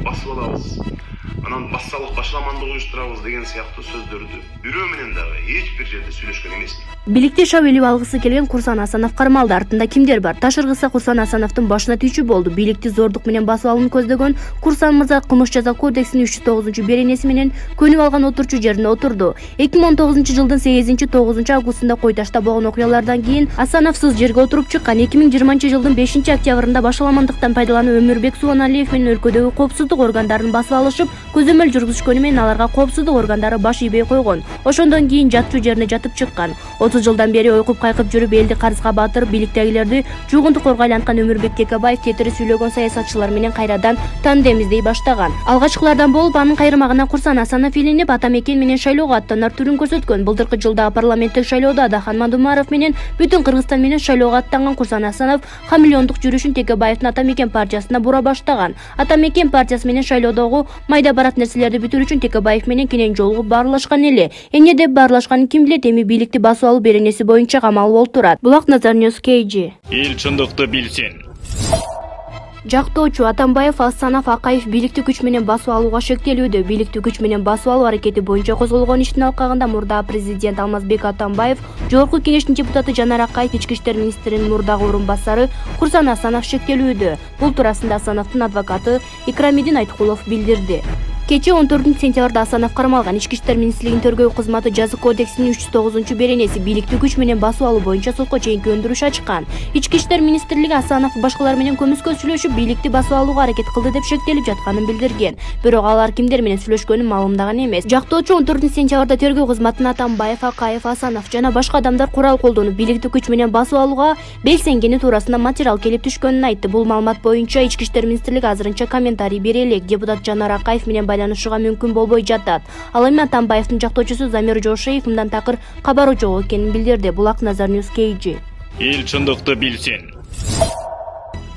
басып алабыз, анан бассалык башламандык уюштурабыз деген сыяктуу сөздөрдү бирөө менен дагы эч бир жерде сүйлөшкөн эмесмин. Бийликти шабелип алгысы келген Курсан Асанов кармалды. Артында кимдер бар? Ташыргыса Курсан Асановдун башына тийчү болду. Бийликти зордук менен басып алууну көздөгөн Курсан мырза кылмыш жаза кодексинин 309-беренеси менен көнүп алган отурчу жерине отурду. 2019-жылдын 8-9 августунда Кой Ташта болгон окуялардан кийин Асанов сыз жерге отуруп чыккан. 2020-жылдын 5-октябрында башаламандыктан пайдаланып Өмүрбек Субаналиев менен өлкөдөгү коопсуздук органдарын басып алышып, көзөмөл жүргүзүшкөнү менен аларга коопсуздук органдары баш ийбей койгон. Ошондон кийин жатчу жерине жатып чыккан. 30 жылдан бери ойкуп кайкып жүрүп элди карызга батырып, бийликтегилерди жугунтукорго айланткан Өмүрбек Текебаев кетири сүйлөгөн саясатчылар менен кайрадан тандем издей баштаган. Алгачкылардан болуп, анын кайрымагына Курсан Асанов илинип, ата мекен менен шайлоого аттанар түрүн көрсөткөн. Былтыркы жылдагы парламенттик шайлоодо Адахан Мадумаров менен бүтүн Кыргызстан менен шайлоого аттанган Курсан Асанов хамелеондук жүрүшүн Текебаевдин Ата мекен партиясына бура баштаган. Ата мекен партиясы менен шайлоодогу майда барат нерселерди бүтүрүү үчүн Текебаев менен кенен жолугуп баарлашкан эле. Эмне деп баарлашканын ким билет, эми бийликти басып алуу беренеси боюнча камалып олтурат. Булак Назар Ньюс KG. Эл чындыкты билсин. Жактоочу Атамбаев, Асанов, Акаев бийликти күч менен басып алууга шектелүүдө. Бийликти күч менен басып алуу аракети боюнча козголгон иштин алкагында мурда президент Алмазбек Атамбаев, Жогорку Кеңештин депутаты Жанар Акаев, Ички иштер министринин мурдагы орун басары Курсан Асанов шектелүүдө. Бул туурасында Асановдун адвокаты Икрамидин Айткулов билдирди. Кече 14-сентябрда Асанов кармалган. Ички иштер министрлигинин тергөө кызматы жаза кодексинин 309-беренеси бийликти күч менен басып алуу боюнча сотко чейинки өндүрүш ачкан. Ички иштер министрлиги Асанов башкалар менен көмүскө сүйлөшүп, бийликти басып алууга аракет кылды деп шектелип жатканын билдирген. Бирок алар кимдер менен сүйлөшкөнүн маалымдаган эмес. Жактоочу 14-сентябрда тергөө кызматына Атамбаев, Акаев, Асанов жана башка адамдар курал колдонуп, бийликти күч менен басып алууга белсенгени туурасында материал келип түшкөнүн айтты. Бул маалымат боюнча Ички иштер министрлиги азырынча комментарий бере элек. Депутат Жанар Акаев менен байланышууга мүмкүн болбой жатат. Ал эми Атамбаевдин жактоочусу Замир Жошеев мындан такыр кабары жок экенин билдирди. Булак Назар Ньюс KG. Эл чындыкты билсин.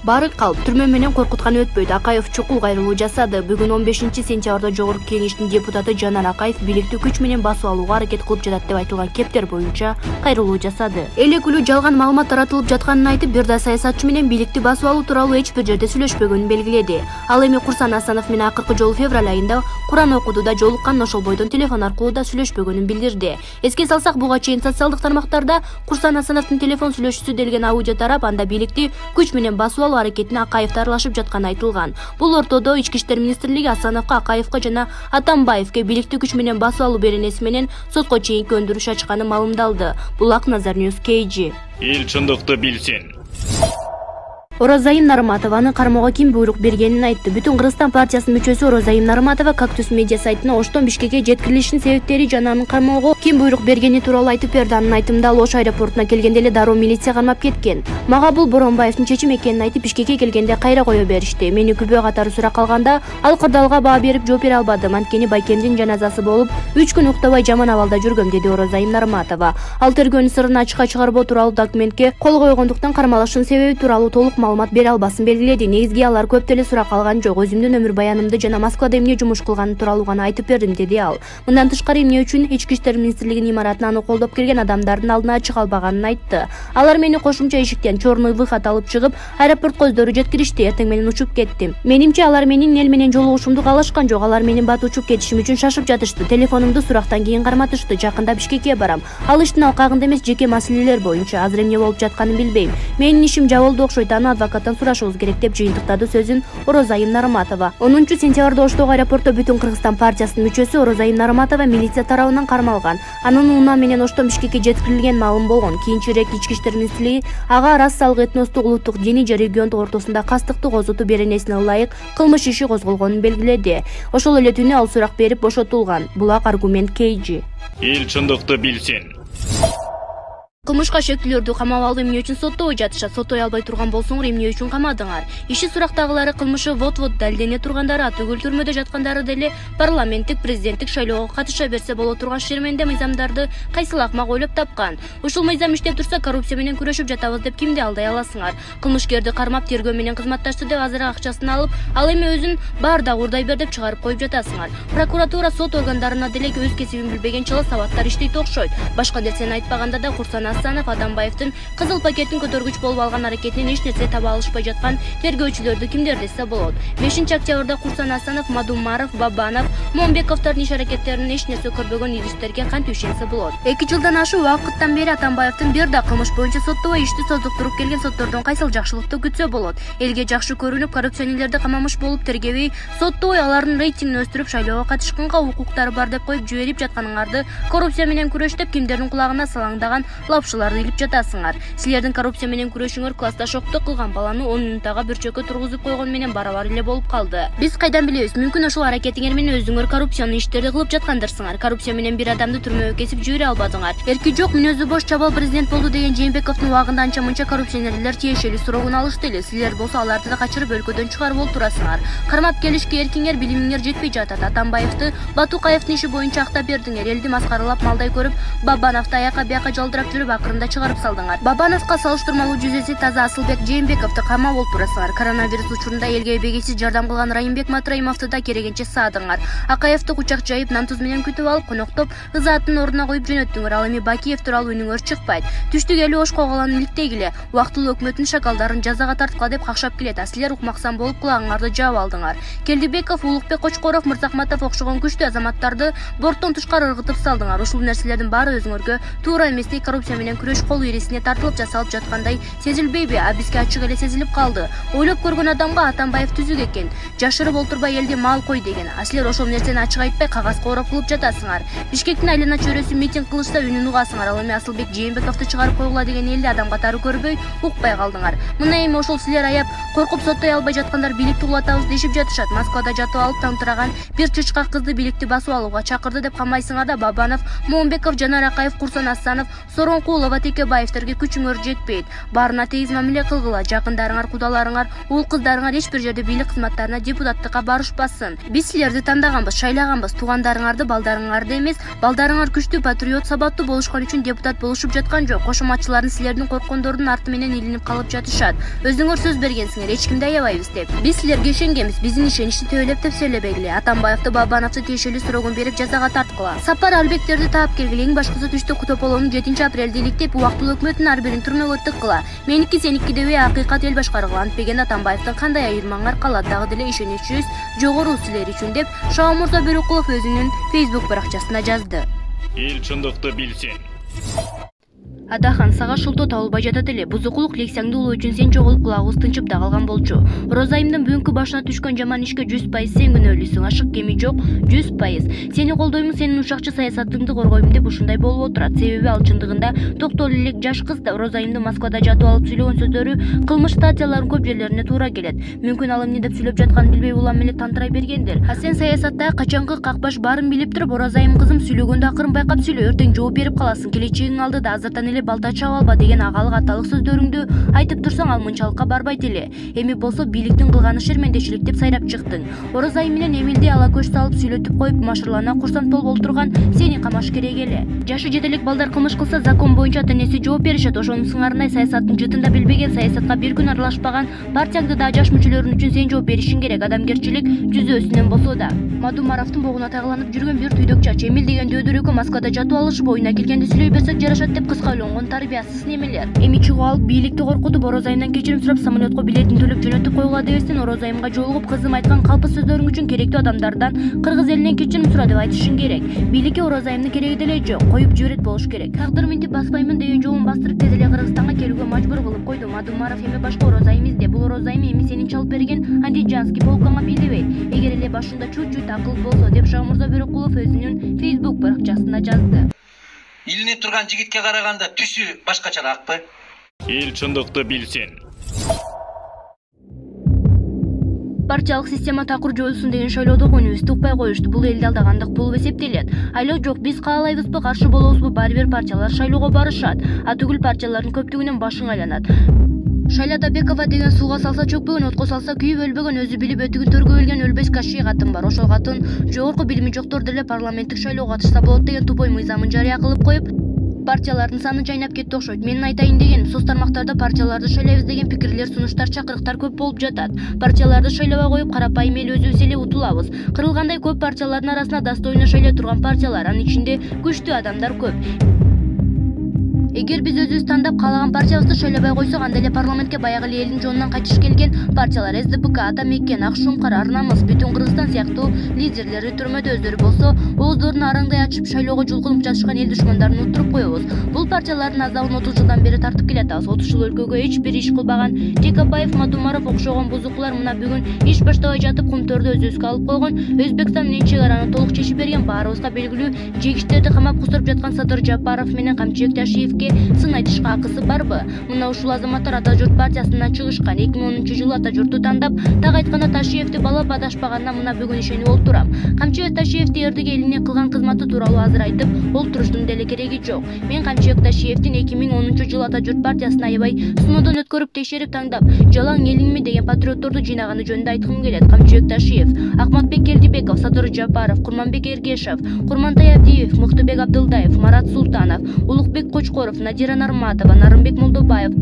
Бары калп түрмө менен коркуткан өтпөйт. Акаев чукул кайрылуу жасады. Бүгүн 15-сентябрда Жогорку Кеңештин депутаты Жанар Акаев бийликти күч менен басып алууга аракет кылып жатат деп айтылган кептер боюнча кайрылуу жасады. Эл өкүлү жалган маалымат таратылып жатканын айтып, бир да саясатчы менен бийликти басып алуу тууралуу эч бир жерде сүйлөшпөгөнүн белгиледи. Ал эми Курсан Асанов менен акыркы жолу февраль айында Куран окуудуда жолуккан, ошол бойдон телефон аркылуу да сүйлөшпөгөнүн билдирди. Эске салсак, буга чейин социалдык тармактарда Курсан Асановдун телефон сүйлөшүүсү делген аудио тарап, анда бийликти күч менен басып аракетине Акаевди аралашып жатканы айтылган. Бул ортодо Ички иштер министрлиги Асановго, Акаевге жана Атамбаевге бийликти күч менен басып алуу беренеси менен сотко чейинки өндүрүш ачканы маалымдалды. Булак Назар Ньюс KG. Эл чындыкты билсин. Оразайым Нарматованы кармоого ким буйрук бергенин айтты. Бүтүн Кыргызстан партиясынын мүчөсү Оразайым Нарматова Кактус медиа сайтына Оштон Бишкекке жеткирилишинин себептери жана анын кармоого ким буйрук бергени тууралуу айтып берди. Анын айтымында ал Ош аэропортуна келгенде эле дароо милиция кармап кеткен. Мага бул Боронбаевдин чечими экенин айтып, Бишкекке келгенде кайра кое беришти. Мени күбө катары сурак калганда ал кырдаалга баа берип жооп бере албадым. Анткени байкемдин жаназасы болуп 3 күн уктабай жаман абалда жүргөм, деди Оразайым Нарматова. Ал тергөөнүн сырын ачыкка чыгарбоо тууралуу документке кол койгондуктан кармалыштын себеби тууралуу толук маалымат бере албасын белгиледи. Негизги алар көп деле сурак калган жок. Өзүмдүн өмүр баянымды жана Москвада эмне жумуш кылганым тууралуу гана айтып бердим, деди ал. Мындан тышкары эмне үчүн Ички иштер министрлигинин имаратына аны колдоп келген адамдардын алдына чыга албаганын айтты. Алар мени кошумча эшиктен чорный выход алып чыгып, аэропортко өздөрү жеткиришти. Эртең менен учуп кеттим. Менимче алар менин эл менен жолугушумду каалашкан жок. Алар менин бат учуп кетишим үчүн шашып жатышты. Телефонумду сурактан кийин карматышты. Жакында Бишкекке барам. Ал иштин алкагында эмес, жеке маселелер боюнча. Азыр эмне болуп жатканын билбейм. Менин ишим жабылды окшойт. Аны адвокаттан сурашыбыз керек деп жыйынтыктады сөзүн Оразайым Нарматова. 10-сентябрда Оштогу аэропортто Бүтүн Кыргызстан партиясынын мүчөсү Оразайым Нарматова милиция тарабынан кармалган. Анын уунан менен Оштон Бишкекке жеткирилген маалым болгон. Кийинчерээк Ички иштер министрлиги ага расалык, этностук, улуттук, диний же региондук ортосунда кастыкты козутуу беренесине ылайык кылмыш иши козголгонун белгиледи. Ошол эле түнү ал сурак берип бошотулган. Булак Аргумент KG. Эл чындыкты билсин. Кылмышка шектүүлөрдү камап алуу эмне үчүн соттобой жатышат? Соттой албай турган болсоңор эмне үчүн камадыңар? Иши сурактагылары кылмышы вот-вот далдене тургандары, атүгүл түрмөдө жаткандары деле парламенттик, президенттик шайлоого катыша берсе боло турган шерменде мыйзамдарды кайсыл акмак ойлоп тапкан? Ушул мыйзам иштеп турса, коррупция менен күрөшүп жатабыз деп кимди алдай аласыңар? Кылмышкерди кармап, тергөө менен кызматташты деп азыр акчасын алып, ал эми өзүн бар да урдай бер деп чыгарып коюп жатасыңар. Прокуратура, сот органдарына деле өз кесибин билбеген чала сабаттар иштейт окшойт. Башка нерсени айтпаганда да Курсан Асанов Атамбаевдин кызыл пакеттин көтөргүч болуп алган аракетинен эч нерсе таба алышпай жаткан тергөөчүлөрдү кимдер десе болот. 5-октябрда Курсан Асанов, Мадумаров, Бабанов, Момбековдордун иш аракеттеринин эч нерсе көрбөгөн идиштерге кантип ишенсе болот. 2 жылдан ашык убакыттан бери Атамбаевдин бир да кылмыш боюнча соттобой ишти создуктуруп келген соттордон кайсыл жакшылыкты күтсө болот. Элге жакшы көрүнүп, коррупционерлерди камамыш болуп тергебей, соттобой алардын рейтингин өстүрүп, шайлоого катышканга укуктары бар деп коюп жиберип жатканыңарды, коррупция менен күрөштөп кимдердин кулагына салаңдаган лапшыларды илип жатасыңар. Силердин коррупция менен күрөшүңөр класста шокто кылган баланы 10 минуттага бір чөккө тургузуп койгон менен барабар эле болуп калды. Биз кайдан билебиз, мүмкүн ошол аракетиңер менен өзүңөр коррупциянын иштерди кылып жаткандырсыңар. Коррупция менен бир адамды түрмөгө кесип жибере албадыңар. Эрки жок, мүнөзү бош чабал президент болду деген Жээнбековдун убагында анча-мынча коррупционерлер тиешелүү суроогун алышты эле. Силер болсо аларды да качырып өлкөдөн чыгарып олтурасыңар. Кармап келишке эркиңер, билимиңер жетпей жатат. Атамбаевди, Батукаевдин иши боюнча актап бердиңер. Элди маскаралап малдай көрүп, Бабановду аяка бияка жалдырап жүрүп, акырында чыгарып салдыңар. Бабановго салыштырмалуу жүзөсү таза Асылбек Жээнбековду камап олтурасыңар. Коронавирус учурунда элге эбегейсиз жардам кылган Райымбек Матраимовду да керегенче саадыңар. Акаевди кучак жайып, нан-туз менен күтүп алып, коноктоп, ызаатын ордуна коюп жөнөттүңөр. Ал эми Бакиев тууралуу үнүңөр чыкпайт. Түштүк эли ош коголан иликтегиле, убактылуу өкмөттүн шакалдарын жазага тарткыла деп какшап келет. Силер укмаксан болуп кулагыңарды жаап алдыңар. Келдибеков, Улукбек Кочкоров, Мырзахматов окшогон күчтүү азаматтарды борттон тышкары ыргытып салдыңар. Ушул нерселердин баары өзүңөргө туура эместей, коррупция менен күрөш кол ирисине тартылып жасалып жаткандай сезилбейби? Бизге ачык эле сезилип калды. Ойлоп көргөн адамга Атамбаев түзүк экен. Жашырып олтурбай элди мал кой деген. Силер ошол нерсени ачык айтпай кагазга ороп кылып жатасыңар. Бишкектин айлана чөрөсү митинг кылышса үнүн угасыңар. Ал эми Асылбек Жээнбековду чыгарып койгула деген элди адам катары көрбөй, укпай калдыңар. Мына эми ошол силер аяп коркуп соттой албай жаткандар бийликти улатабыз дешип жатышат. Москвада жатып алып таңтыраган бир чычкак кызды бийликти басып алууга чакырды деп камайсыңар да Бабанов, Момбеков, Жанар Акаев, Курсан Асанов, Сооронкулова, Текебаевтерге күчүңөр жетпейт. Баарына тегиз мамиле кылгыла. Жакындарыңар, кудаларыңар, уул кыздарыңар эч бир жерде бийлик кызматтарына, депутаттыкка барышпасын. Биз силерди тандаганбыз, шайлаганбыз. Туугандарыңарды, балдарыңарды эмес, балдарыңар күчтүү патриот, сабаттуу болушкан үчүн депутат болушуп жаткан жок. Кошоматчылардын силердин корккондордун арты менен илинип калып жатышат. Өзүңөр сөз бергенсиңер, эч кимди аябайбыз деп. Биз силерге ишенгенбиз, биздин ишеничти төөлөп деп сүйлөбөгүлө. Атамбаевди, Бабановду тиешелүү суроогун берип жазага тарткыла. Сапар Албектерди таап келгиле. Эң башкысы Түштүк тополоонун 7-апрелде иликтеп, убактылуу өкмөттүн ар бирин түрмөгө тыккыла. Меники сеники дебей, акыйкат эл башкаргыла. Антпегенде Атамбаевдин кандай айырмаңар калат, дагы деле ишеничибиз жогору силер үчүн деп Шаомурза Бөрөкулов өзүнүн Facebook баракчасына жазды. Эл чындыкты билсин. Адахан, сага шултоо табылбай жатат эле. Бузукулук лексаңды улуу үчүн сен жоголуп кулагыбыз тынчып да калган болчу. Розайымдын бүгүнкү башына түшкөн жаман ишке 100% сен күнөөлүүсүң. Ашык кеми жок, 100%. Сени колдоймун, сенин ушакчы саясатыңды коргоймун деп ушундай болуп отурат. Себеби ал чындыгында токтолуу элек жаш кыз да Розайымды Москвада жатып алып сүйлөгөн сөздөрү кылмыш статьяларынын көп жерлерине туура келет. Мүмкүн ал эмне деп сүйлөп жатканын билбей улам эле тантырай бергендир. А сен саясатта качанкы какбаш баарын билип туруп, Розайым кызым сүйлөгөндө акырын байкап сүйлө, эртең жооп берип каласың. Келечегиң алдыда, азыртан эле балта чаап алба деген агалык аталык сөздөрүңдү айтып турсаң, ал мынчалыкка барбайт эле. Эми болсо бийликтин кылганы шермендешилик деп сайрап чыктың. Розайым менен Эмилди ала көч салып сүйлөтүп коюп, машырлана курсант болуп олтурган сени камаш керек эле. Жашы жете элек балдар кылмыш кылса, закон боюнча ата-энеси жооп беришет. Ошонун сыңарындай саясаттын жытында билбеген, саясатка бир күн аралашпаган партияңды да жаш мүчөлөрүң үчүн сен жооп беришиң керек. Адамгерчилик жүзөөсүнөн болсо да. Мадумаровдун богуна тагыланып жүргөн бир түйдөк чач, Эмил деген дөдөрөкө Москвада жатып алышып, оюна келгенде сүйлөй берсек жарашат деп кыска ойлонгон тарбиясыз немелер. Эми чыгып алып бийликти коркутуп, Розайымдан кечирим сурап, самолетко билетин төлөп жөнөтүп койгула дебестен, Розайымга жолугуп кызым айткан калпыз сөздөрүң үчүн керектүү адамдардан, кыргыз элинен кечирим сура деп айтышың керек. Бийликке Розайымдын кереги деле жок, коюп жиберет болуш керек. Тагдыр минтип баспаймын деген жолун бастырып, тез эле Кыргызстанга келүүгө мажбур кылып койду. Мадумаров эми башка Розайым изде. Бул Розайым эми сенин чалып берген антиджанский полкаңа бийлебейт. Эгер эле башында чуть-чуть акыл болсо, деп Шаомурза Бөрөкулов өзүнүн Facebook баракчасына жазды. Илинип турган жигитке караганда түсү башкачараакпы? Эл чындыкты билсин. Партиялык система такыр жоюлсун деген шайлоодо үнүбүздү укпай коюшту. Бул элди алдагандык болуп эсептелет. Айлык жок, биз каалайбызбы, каршы болобузбу, баары бир партиялар шайлоого барышат. Атүгүл партиялардын көптүгүнөн башың айланат. Шайлата Бекова деген сууга салса чөкпөгөн, отко салса күйүп өлбөгөн, өзү билип өтүгүн төргө өлгөн өлбөс каши катын бар. Ошол катын жогорку билими жоктор деле парламенттик шайлоого катышса болот деген тупой мыйзамын жарыя кылып коюп, партиялардын саны жайнап кетти окшойт. Менин айтайын деген, соц тармактарда партияларды шайлайбыз деген пикирлер, сунуштар, чакырыктар көп болуп жатат. Партияларды шайлабай коюп, карапайым эл өзүбүз эле утулабыз. Кырылгандай көп партиялардын арасында достойно шайлай турган партиялар, анын ичинде күчтүү адамдар көп. Эгер биз өзүбүз тандап каалаган партиябызды шайлабай койсок, анда эле парламентке баягы эле элдин жонунан кайтыш келген партиялар СДПК, Ата Мекен, Ак Шуңкар, Ар Намыс, Бүтүн Кыргызстан сыяктуу лидерлери түрмөдө, өздөрү болсо ооздорун араңдай ачып шайлоого жулкунуп жатышкан эл душмандарын уттуруп коебуз. Бул партиялардын азабын 30 жылдан бери тартып келатабыз. 30 жыл өлкөгө эч бир иш кылбаган Текебаев, Мадумаров окшогон бузукулар мына бүгүн иш баштабай жатып кумтөрдү өзүбүзгө алып койгон, Өзбекстан менен чек араны толук чечип берген, баарыбызга белгилүү жегичтерди камап кустуруп жаткан Садыр Жапаров менен Камчыбек Ташиевке сын айтышка акысы барбы? Мына ушул азаматтар Ата журт партиясынан чыгышкан. 2010-жылы Ата журтту тандап, так айтканда Ташиевди балап адашпаганына мына бүгүн ишенип олтурам. Камчыбек Ташиевди эрдиге элине кылган кызматы тууралуу азыр айтып, олтуруштун деле кереги жок. Мен Камчыбек Ташиевдин 2010-жылы Ата журт партиясына аябай сыноодон өткөрүп текшерип таңдап, жалаң элиңми деген патриотторду жыйнаганы жөнүндө айткым келет. Камчыбек Ташиев, Акматбек Келдибеков, Садыр Жапаров, Курманбек Эргешев, Курмантай Абдиев, Мыктыбек Абдылдаев, Марат Султанов, Улукбек Кочкоров, Надира Нарматова, Нарымбек Молдобаев,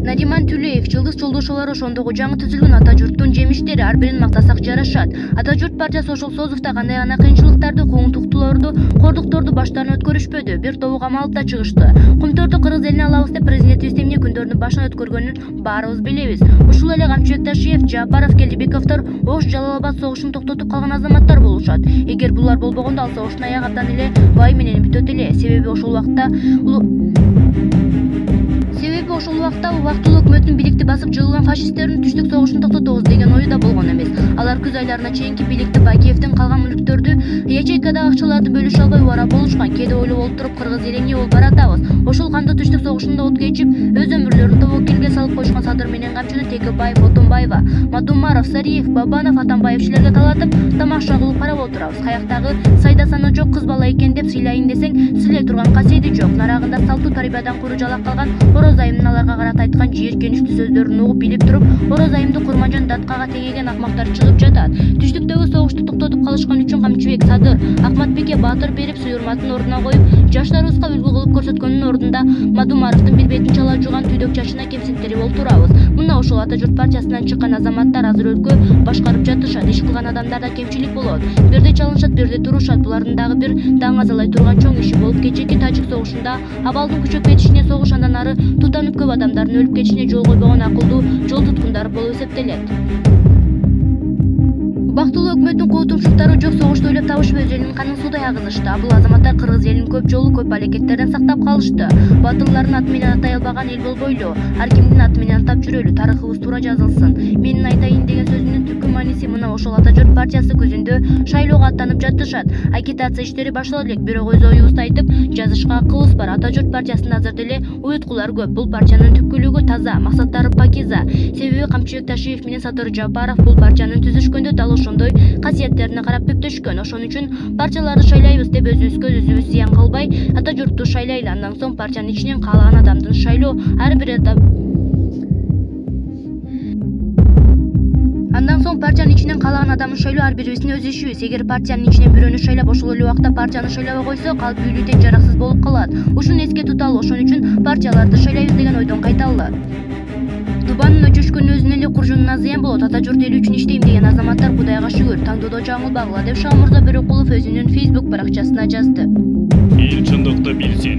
Надиман Түлеев, Жылдыз Жолдошолор ошондогу жаңы түзүлгөн Ата журттун жемиштери, ар бирин мактасак жарашат. Ата журт партиясы ошол Созувда кандай гана кыйынчылыктарды, куугунтуктууларды, кордукторду баштарынан өткөрүшпөдү, бир тобу камалып да чыгышты. Кумтөрдү Кыргыз элине алабыз деп президентибиз эмне күндөрдүн башынан өткөргөнүн баарыбыз билебиз. Ушул эле Камчыбек Ташиев, Жапаров, Келдибековдор Ош Жалал-Абад согушун токтотуп калган азаматтар болушат. Эгер булар болбогондо, ал согуштун аягы абдан эле бай менен бүтөт эле. Себеби ошол убакта убактылуу өкмөттүн биликти басып жыгылган фашисттердин түштүк согушун токтотобуз деген ою да болгон эмес. Алар күз айларына чейинки биликти Бакиевдин калган мүлктөрдү, ячейкадагы акчаларды бөлүшө албай убара болушкан. Кээде ойлоп олтуруп Кыргыз эли эмне болуп баратабыз. Ошол кандуу түштүк согушунда от кечип, өз өмүрлөрүн тобокелге салып коюшкан Садыр менен Камчыны Текебаев, Отунбаева, Мадумаров, Сариев, Бабанов, Атамбаевчилерге талатып, тамаша кылып карап отурабыз. Каяктагы сайда саны жок кыз бала экен деп сыйлайын десең, сыйлай турган касиети жок. Нарагында салтуу тарбиядан куру жалак калган Орозайымдын аларга карата айткан жийиркеничтүү сөздөрүн угуп билип туруп, Орозайымды Курманжан Даткага теңеген акмактар чыгып жатат. Түштүктөгү согушту токтотуп калышкан үчүн Камчыбек, Садыр, Акматбекке баатыр берип, суйурматын ордуна коюп, жаштарыбызга үлгү кылып көрсөткөнүнүн ордунда Мадумаровдун бир бетин чала жууган түйдөк чачына кемсинтирип олтурабыз. Мына ушул Ата журт партиясынан чыккан азаматтар азыр өлкө башкарып жатышат. Иш кылган адамдарда кемчилик болот. Бирде чалынышат, бирде турушат. Булардын дагы бир даңазалай турган чоң иши болуп, кечээки Тажик согушунда абалдын күчөп кетишине, согуш андан ары тутанып көп адамдардын өлүп кетишине жол койбогон акылдуу жол туткундар болуп эсептелет. Убактылуу өкмөттүн куу тумшуктары жок согушту ойлоп табышып, өз элинин канын суудай агызышты. Бул азаматтар Кыргыз элин көп жолу көп алекеттерден сактап калышты. Батырлардын аты менен атай албаган эл болбойлу. Ар кимдин аты менен атап жүрөлү, тарыхыбыз туура жазылсын. Менин айтайын деген сөзүнүн түпкү мааниси мына ошол Ата журт партиясы күзүндө шайлоого аттанып жатышат. Агитация иштери башталып элек, бирок өз оюбузду айтып жазышка акыбыз бар. Ата журт партиясында азыр деле уюткулар көп. Бул партиянын түпкүлүгү таза, максаттары пакиза. Себеби Камчыбек Ташиев менен Садыр Жапаров бул партияны түзүшкөндө дал ошондой касиеттерине карап түптөшкөн. Ошон үчүн партияларды шайлайбыз деп өзүбүзгө өзүбүз зыян кылбай, Ата журтту шайлайлы. Андан соң партиянын ичинен каалаган адамдын шайлоо, ар бир бирибиздин өз ишибиз. Эгер партиянын ичинен бирөөнү шайлап, ошол эле убакта партияны шайлабай койсок, ал бийлүүдөн жараксыз болуп калат. Ушуну эске туталы. Ошон үчүн партияларды шайлайбыз деген ойдон кайталы. Дубанын өчүшкөнү өзүнүн эле куржунуна зыян болот. Ата журт эл үчүн иштейм деген азаматтар Кудайга шүгүр, таңдоодо жаңылбагыла деп Шамурза Бөрөкулов өзүнүн Facebook баракчасына жазды. Эл чындыкты билсин.